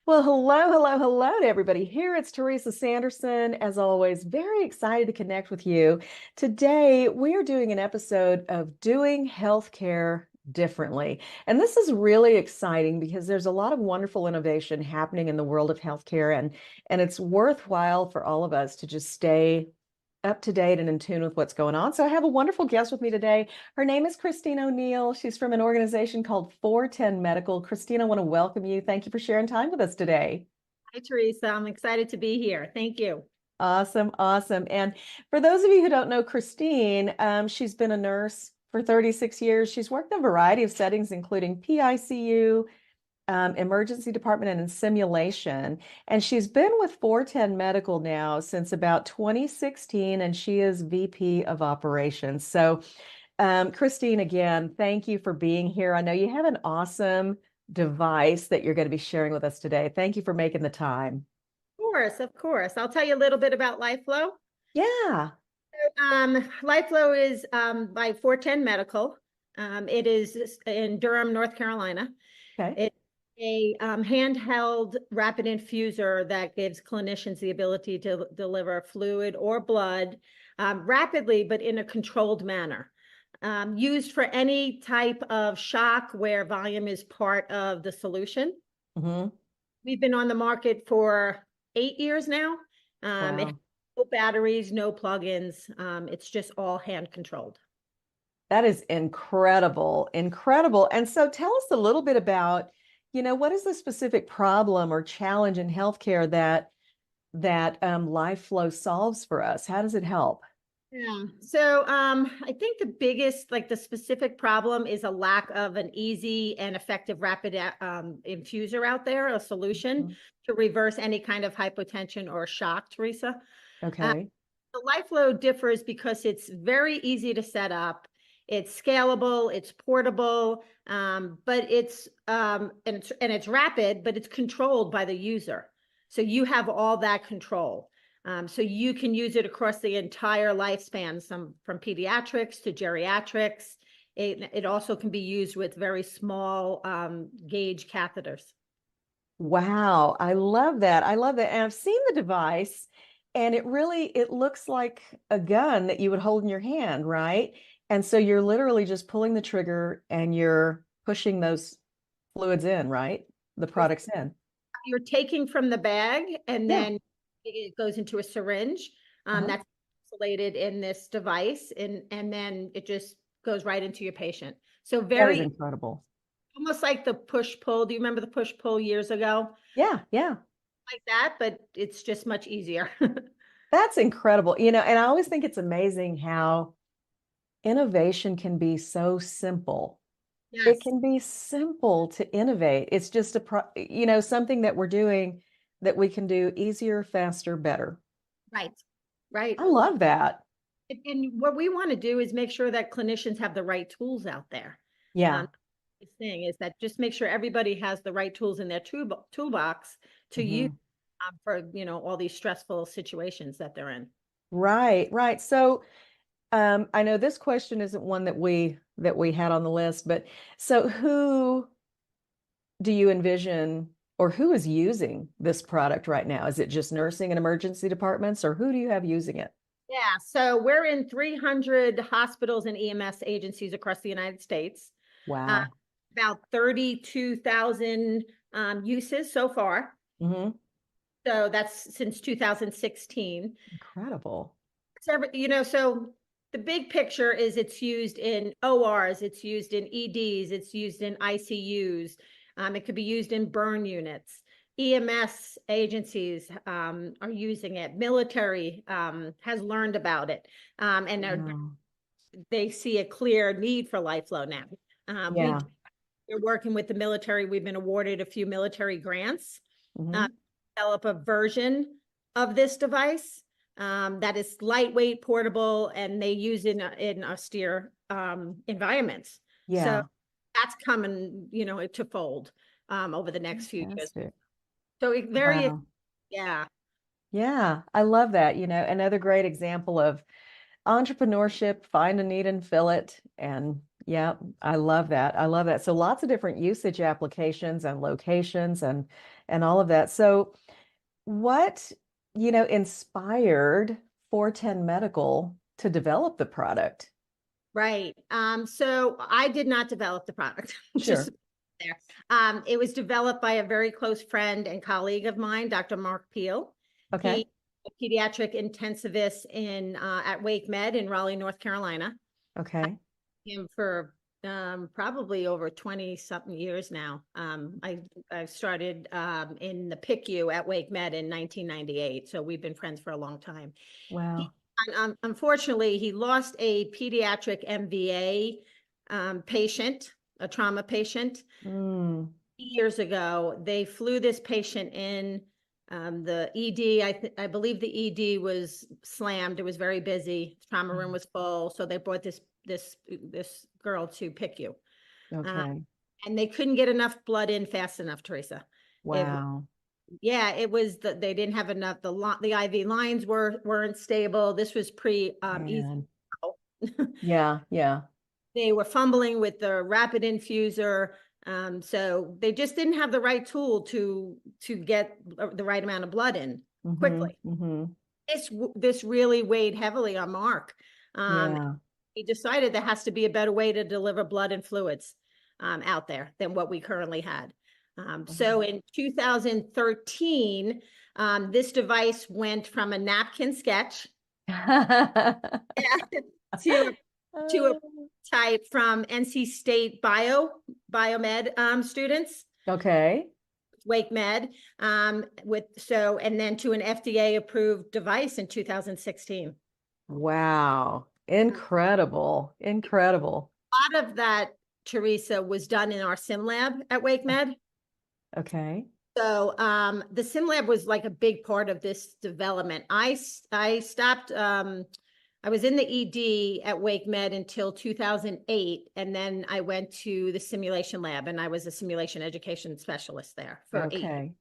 Well, hello to everybody here. It's Teresa Sanderson. As always, very excited to connect with you. Today, we are doing an episode of Doing Healthcare Differently. And this is really exciting because there's a lot of wonderful innovation happening in the world of healthcare, and it's worthwhile for all of us to just stay up to date and in tune with what's going on. So I have a wonderful guest with me today. Her name is Christine O'Neill. She's from an organization called 410 Medical. Christine, I want to welcome you. Thank you for sharing time with us today. Hi, Teresa. I'm excited to be here. Thank you. Awesome, awesome. And for those of you who don't know Christine, she's been a nurse for 36 years. She's worked in a variety of settings, including PICU, emergency department, and in simulation. And she's been with 410 Medical now since about 2016, and she is VP of Operations. So, Christine, again, thank you for being here. I know you have an awesome device that you're going to be sharing with us today. Thank you for making the time. Of course, of course. I'll tell you a little bit about LifeFlow. Yeah. LifeFlow is by 410 Medical. It is in Durham, North Carolina. Okay. It's a handheld rapid infuser that gives clinicians the ability to deliver fluid or blood rapidly, but in a controlled manner. Used for any type of shock where volume is part of the solution. Hmm. We've been on the market for 8 years now. It has Wow. no batteries, no plugins. It's just all hand controlled. That is incredible, incredible. And so tell us a little bit about, what is the specific problem or challenge in healthcare that LifeFlow solves for us? How does it help? Yeah. So I think the biggest, like the specific problem is a lack of an easy and effective rapid infuser out there, a solution Mhm. to reverse any kind of hypotension or shock, Teresa. Uh, Okay. the LifeFlow differs because it's very easy to set up. It's scalable, it's portable, but it's rapid, but it's controlled by the user. So you have all that control. So you can use it across the entire lifespan, from pediatrics to geriatrics. It also can be used with very small gauge catheters. Wow. I love that. I love that. And I've seen the device, and it looks like a gun that you would hold in your hand, right? And so you're literally just pulling the trigger and you're pushing those fluids in, right? The products in. You're taking from the bag, and Yeah. then it goes into a syringe Uh-huh. that's insulated in this device, and then it just goes right into your patient. So That is very incredible. almost like the push pull. Do you remember the push pull years ago? Yeah, yeah. Like that, but it's just much easier. That's incredible. And I always think it's amazing how innovation can be so simple. It Yes, can be simple to innovate. It's just something that we're doing that we can do easier, faster, better. right, right. I love that. And what we want to do is make sure that clinicians have the right tools out there. Yeah. Um, the thing is that just make sure everybody has the right tools in their toolbox to use Mhm. for all these stressful situations that they're in. Right, right. So, I know this question isn't one that we had on the list, but so who do you envision or who is using this product right now? Is it just nursing and emergency departments, or who do you have using it? Yeah, so we're in 300 hospitals and EMS agencies across the United States. Uh, Wow. about 32,000 uses so far. Hmm. So that's since 2016. Incredible. So the big picture is it's used in ORs, it's used in EDs, it's used in ICUs. It could be used in burn units. EMS agencies are using it. Military has learned about it, and Wow. they see a clear need for LifeFlow now. Yeah. We're working with the military. We've been awarded a few military grants, uh, Hmm. develop a version of this device that is lightweight, portable, and they use in austere environments. So Yeah. that's coming, to fold over the next few years. Fantastic. So it very, Wow. yeah, Yeah, I love that. Another great example of entrepreneurship, find a need and fill it. And Yeah, I love that. I love that. So lots of different usage applications and locations and all of that. So what, inspired 410 Medical to develop the product? Right. So I did not develop the product. Just Sure. there. It was developed by a very close friend and colleague of mine, Dr. Mark Peel. Okay. He a pediatric intensivist in at Wake Med in Raleigh, North Carolina. Okay. Him for probably over 20 something years now. I started in the PICU at Wake Med in 1998, so we've been friends for a long time. He, Wow. unfortunately, he lost a pediatric MVA patient, a trauma patient. Mm. Years ago, they flew this patient in. The ED, I believe the ED was slammed. It was very busy. Trauma room was full, so they brought this girl to PICU, uh, Okay. and they couldn't get enough blood in fast enough, Teresa. It Wow. Yeah, it was that they didn't have enough. The IV lines weren't stable. This was pre easy. Man. Yeah, yeah. They were fumbling with the rapid infuser. So they just didn't have the right tool to get the right amount of blood in Mm-hmm. quickly. Mm-hmm. This really weighed heavily on Mark. Um, Yeah. he decided there has to be a better way to deliver blood and fluids out there than what we currently had. So in 2013, this device went from a napkin sketch to to a type from NC State biomed students, Okay. Wake Med, and then to an FDA approved device in 2016. Wow. Incredible. Incredible. A lot of that, Teresa, was done in our sim lab at Wake Med. Okay. So the sim lab was like a big part of this development. I stopped. I was in the ED at Wake Med until 2008, and then I went to the simulation lab, and I was a simulation education specialist there for 8 years. Okay.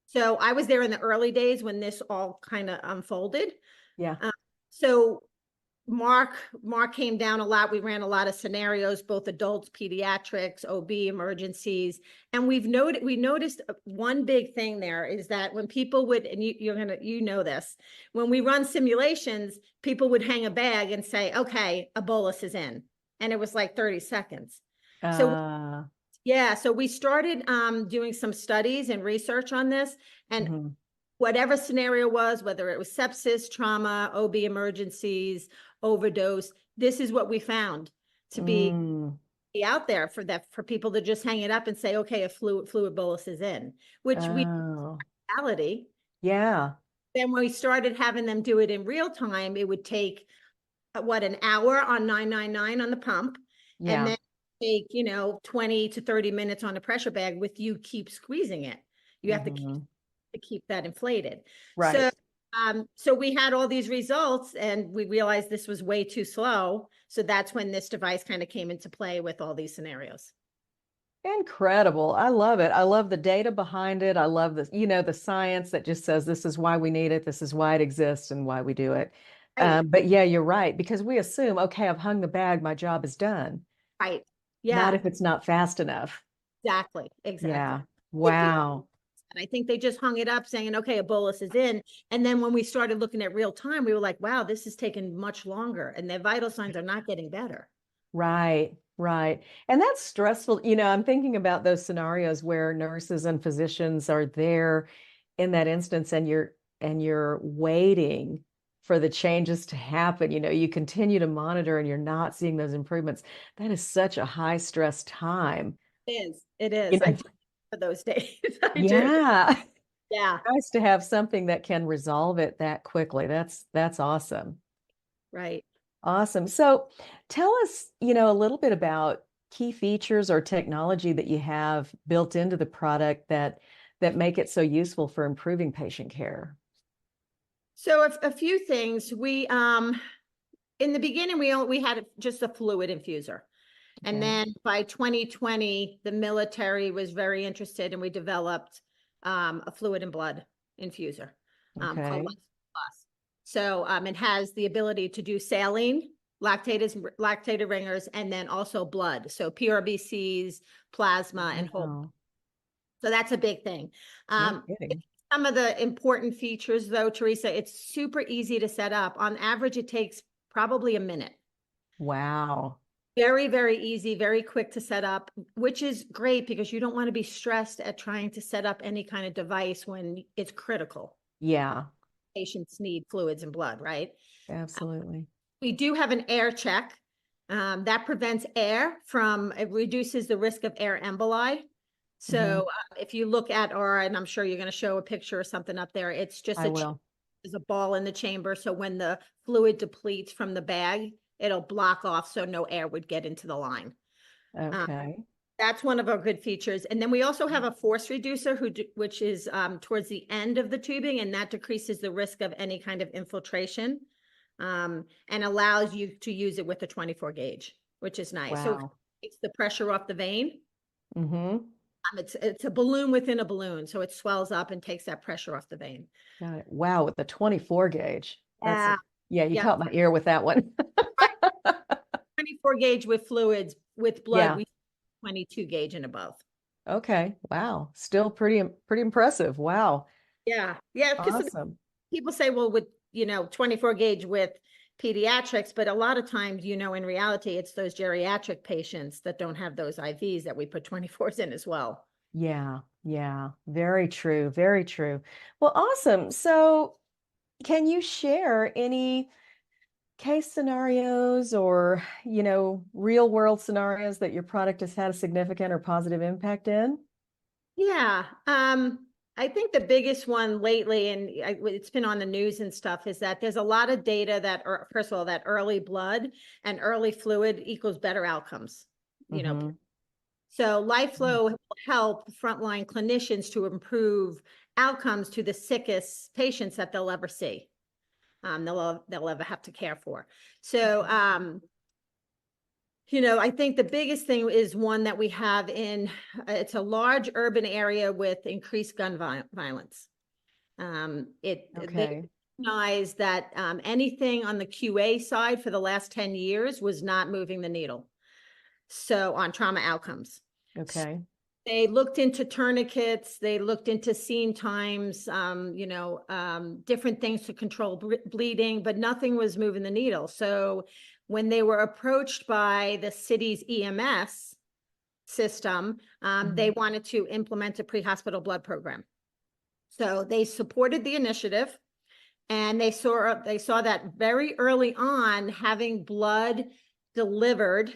So I was there in the early days when this all kind of unfolded. Yeah. Uh, so Mark came down a lot. We ran a lot of scenarios, both adults, pediatrics, OB, emergencies, and we noticed one big thing there is that when people would, and you know this, when we run simulations, people would hang a bag and say, okay, a bolus is in, and it was like 30 seconds. So Uh, yeah, so we started doing some studies and research on this, and mhm. whatever scenario was, whether it was sepsis, trauma, OB emergencies, overdose, this is what we found to be Mm. out there for people to just hang it up and say, okay, a fluid bolus is in, which we Oh. reality. Yeah. Then when we started having them do it in real time, it would take an hour on 999 on the pump, and Yeah. then take 20 to 30 minutes on a pressure bag with you keep squeezing it. You have to Hmm. keep that inflated. So Right. so we had all these results and we realized this was way too slow. So that's when this device kind of came into play with all these scenarios. Incredible. I love it. I love the data behind it. I love the science that just says this is why we need it, this is why it exists, and why we do it. Right, But yeah, you're right, because we assume, okay, I've hung the bag, my job is done. right. Not Yeah, if it's not fast enough. exactly. Yeah. If people, Wow. and I think they just hung it up saying, okay, a bolus is in. And then when we started looking at real time, we were like, wow, this is taking much longer and their vital signs are not getting better. Right, right. And that's stressful. I'm thinking about those scenarios where nurses and physicians are there in that instance and you're waiting for the changes to happen. You continue to monitor and you're not seeing those improvements. That is such a high stress time. It is. It is. I You know, do for those days. I do. yeah. Yeah. Nice to have something that can resolve it that quickly. That's awesome. Right. Awesome. So tell us, a little bit about key features or technology that you have built into the product that make it so useful for improving patient care. So a few things. We in the beginning we had just a fluid infuser. And Okay. then by 2020, the military was very interested and we developed a fluid and blood infuser called Okay. Life Plus. So it has the ability to do saline lactated ringers, and then also blood. So PRBCs, plasma, and whole. Wow. So that's a big thing. No Um, kidding. some of the important features, though, Teresa, it's super easy to set up. On average, it takes probably a minute. Wow. Very, very easy, very quick to set up, which is great because you don't want to be stressed at trying to set up any kind of device when it's critical. Yeah, Patients need fluids and blood, right? absolutely. We do have an air check. That prevents air from, it reduces the risk of air emboli. Hmm. So if you look at our, and I'm sure you're going to show a picture or something up there, it's just I will. there's a ball in the chamber. So when the fluid depletes from the bag, it'll block off so no air would get into the line. Um, Okay. that's one of our good features. And then we also have a force reducer which is towards the end of the tubing, and that decreases the risk of any kind of infiltration, and allows you to use it with a 24 gauge, which is nice. So it Wow. takes the pressure off the vein. Mm-hmm. It's a balloon within a balloon, so it swells up and takes that pressure off the vein. Got it. Wow, with the 24 gauge. That's Yeah, yeah, you yeah. caught my ear with that one. 24 gauge with fluids, with blood, Yeah. we 22 gauge and above. Okay. Wow. Still pretty impressive. Wow. Yeah, yeah, because Awesome. people say, well, with 24 gauge with pediatrics, but a lot of times, in reality, it's those geriatric patients that don't have those IVs that we put 24s in as well. Yeah. Yeah. Very true. Very true. Well, awesome. So, can you share any case scenarios or, real world scenarios that your product has had a significant or positive impact in? Yeah. I think the biggest one lately, and it's been on the news and stuff, is that there's a lot of data that, first of all, that early blood and early fluid equals better outcomes. Mm-hmm. So LifeFlow will help frontline clinicians to improve outcomes to the sickest patients that they'll ever see. They'll ever have to care for. So, I think the biggest thing is one that we have it's a large urban area with increased gun violence. They Okay. recognize that anything on the QA side for the last 10 years was not moving the needle. So on trauma outcomes. Okay. They looked into tourniquets, they looked into scene times, different things to control bleeding, but nothing was moving the needle. So when they were approached by the city's EMS system, they wanted to implement a pre-hospital blood program. So they supported the initiative, and they saw that very early on, having blood delivered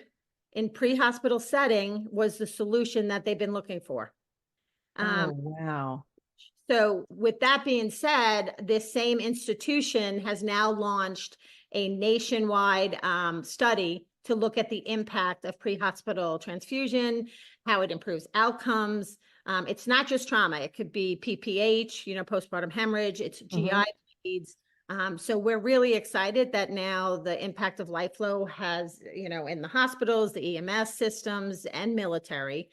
in pre-hospital setting was the solution that they've been looking for. Oh, wow. So with that being said, this same institution has now launched a nationwide study to look at the impact of pre-hospital transfusion, how it improves outcomes. It's not just trauma. It could be PPH, postpartum hemorrhage, it's Mm-hmm. GI bleeds. So we're really excited that now the impact of LifeFlow has, in the hospitals, the EMS systems, and military.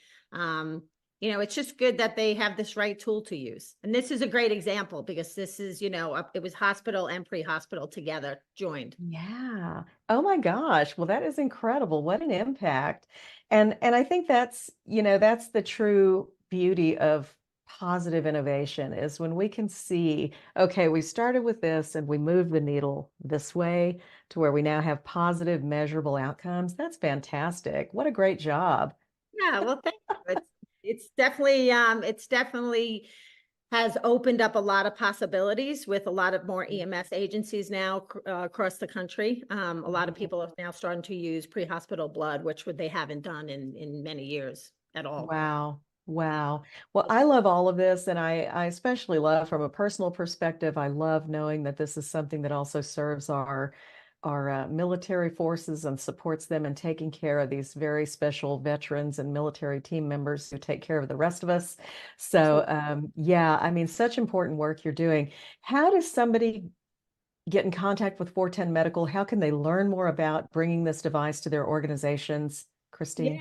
It's just good that they have this right tool to use. And this is a great example because this is, it was hospital and pre-hospital together joined. Yeah. Oh my gosh. Well, that is incredible. What an impact. And I think that's the true beauty of positive innovation is when we can see, okay, we started with this and we moved the needle this way to where we now have positive measurable outcomes. That's fantastic. What a great job. Yeah, well, thank you. It's definitely has opened up a lot of possibilities with a lot of more EMS agencies now across the country. A lot of people are now starting to use pre-hospital blood, which they haven't done in many years at all. Wow. Wow. Well, I love all of this, and I especially love from a personal perspective, I love knowing that this is something that also serves our military forces and supports them in taking care of these very special veterans and military team members who take care of the rest of us. So, Absolutely. yeah, I mean, such important work you're doing. How does somebody get in contact with 410 Medical? How can they learn more about bringing this device to their organizations, Yeah. Christine?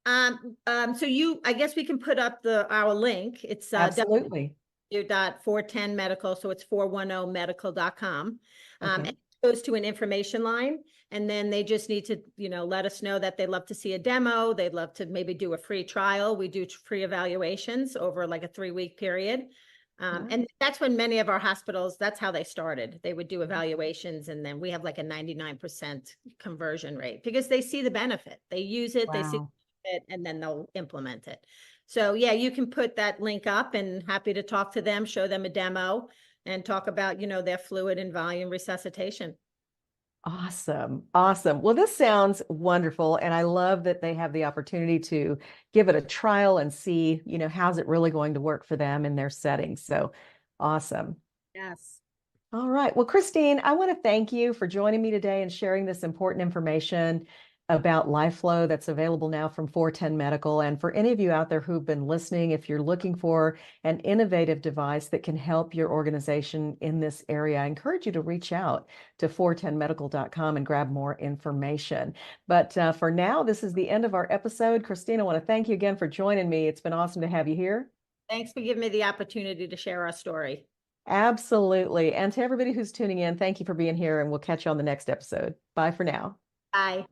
So I guess we can put up our link. It's Absolutely. w.410medical. So it's 410medical.com. Okay. goes to an information line, and then they just need to, let us know that they'd love to see a demo. They'd love to maybe do a free trial. We do free evaluations over like a 3-week period. And that's when many of our hospitals, that's how they started. They would do evaluations, and then we have like a 99% conversion rate because they see the benefit. They use it, they see Wow. it, and then they'll implement it. So yeah, you can put that link up, and happy to talk to them, show them a demo, and talk about, their fluid and volume resuscitation. Awesome. Awesome. Well, this sounds wonderful. And I love that they have the opportunity to give it a trial and see, how's it really going to work for them in their setting. So awesome. Yes. All right. Well, Christine, I want to thank you for joining me today and sharing this important information about LifeFlow that's available now from 410 Medical. And for any of you out there who've been listening, if you're looking for an innovative device that can help your organization in this area, I encourage you to reach out to 410medical.com and grab more information. But for now, this is the end of our episode. Christine, I want to thank you again for joining me. It's been awesome to have you here. Thanks for giving me the opportunity to share our story. Absolutely. And to everybody who's tuning in, thank you for being here, and we'll catch you on the next episode. Bye for now. Bye.